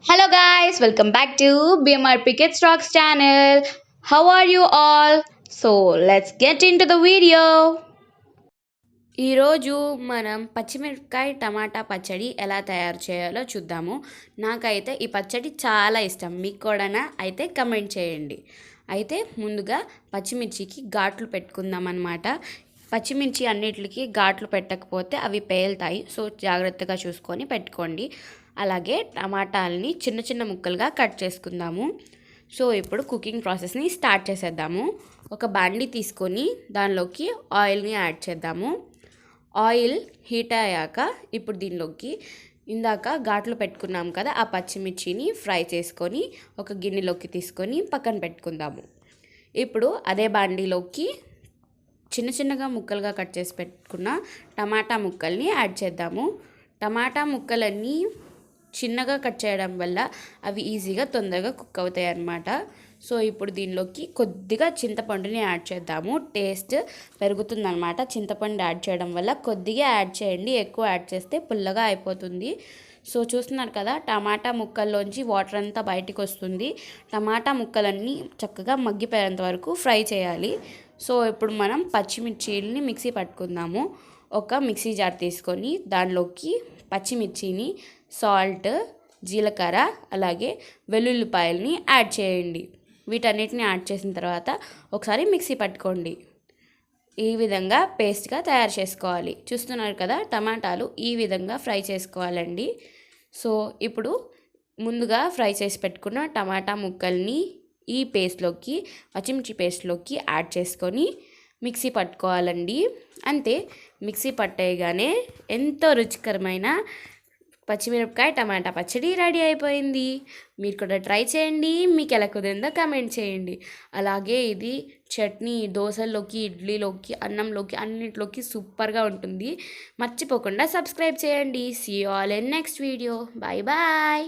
Hello guys, welcome back to BMRPkids Rocks channel. How are you all? So let's get into the video. ఈరోజు మనం పచ్చిమిరపకాయ టమాటా పచ్చడి ఎలా తయారు చేయాలో చూద్దాము. నాకైతే ఈ పచ్చడి చాలా ఇష్టం. మీకు కూడానా? అయితే కమెంట్ చేయండి. అయితే ముందుగా పచ్చిమిర్చికి ఘాట్లు పెట్టుకుందాం అన్నమాట. పచ్చిమిర్చి అన్నిటికి ఘాట్లు పెట్టకపోతే అవి పేలుతాయి. సో జాగ్రత్తగా చూసుకొని పెట్టుకోండి. అలాగే టమాటాలని చిన్న చిన్న ముక్కలుగా కట్ చేసుకుందాము. సో ఇప్పుడు కుకింగ్ ప్రాసెస్ని స్టార్ట్ చేసేద్దాము. ఒక బాండి తీసుకొని దానిలోకి ఆయిల్ని యాడ్ చేద్దాము. ఆయిల్ హీట్ అయ్యాక ఇప్పుడు దీనిలోకి ఇందాక ఘాట్లు పెట్టుకున్నాం కదా, ఆ పచ్చిమిర్చిని ఫ్రై చేసుకొని ఒక గిన్నెలోకి తీసుకొని పక్కన పెట్టుకుందాము. ఇప్పుడు అదే బాండీలోకి చిన్న చిన్నగా ముక్కలుగా కట్ చేసి పెట్టుకున్న టమాటా ముక్కల్ని యాడ్ చేద్దాము. టమాటా ముక్కలన్నీ చిన్నగా కట్ చేయడం వల్ల అవి ఈజీగా తొందరగా కుక్ అవుతాయి అన్నమాట. సో ఇప్పుడు దీనిలోకి కొద్దిగా చింతపండుని యాడ్ చేద్దాము. టేస్ట్ పెరుగుతుందన్నమాట. చింతపండు యాడ్ చేయడం వల్ల కొద్దిగా యాడ్ చేయండి, ఎక్కువ యాడ్ చేస్తే పుల్లగా అయిపోతుంది. సో చూస్తున్నారు కదా, టమాటా ముక్కల్లోంచి వాటర్ అంతా బయటికి వస్తుంది. టమాటా ముక్కలన్నీ చక్కగా మగ్గిపోయేంత వరకు ఫ్రై చేయాలి. సో ఇప్పుడు మనం పచ్చిమిర్చిని మిక్సీ పట్టుకుందాము. ఒక మిక్సీ జార్ తీసుకొని దానిలోకి పచ్చిమిర్చిని, సాల్ట్, జీలకర్ర, అలాగే వెల్లుల్లిపాయలని యాడ్ చేయండి. వీటన్నిటిని యాడ్ చేసిన తర్వాత ఒకసారి మిక్సీ పట్టుకోండి. ఈ విధంగా పేస్ట్గా తయారు చేసుకోవాలి. చూస్తున్నారు కదా, టమాటాలు ఈ విధంగా ఫ్రై చేసుకోవాలండి. సో ఇప్పుడు ముందుగా ఫ్రై చేసి పెట్టుకున్న టమాటా ముక్కల్ని ఈ పేస్ట్లోకి, పచ్చిమిర్చి పేస్ట్లోకి యాడ్ చేసుకొని మిక్సీ పట్టుకోవాలండి. అంతే, మిక్సీ పట్టేయగానే ఎంతో రుచికరమైన పచ్చిమిరపకాయ టమాటా పచ్చడి రెడీ అయిపోయింది. మీరు కూడా ట్రై చేయండి. మీకు ఎలా కుదిరిందో కమెంట్ చేయండి. అలాగే ఇది చట్నీ దోశల్లోకి, ఇడ్లీలోకి, అన్నంలోకి అన్నింటిలోకి సూపర్గా ఉంటుంది. మర్చిపోకుండా సబ్స్క్రైబ్ చేయండి. See you all in next video. Bye bye.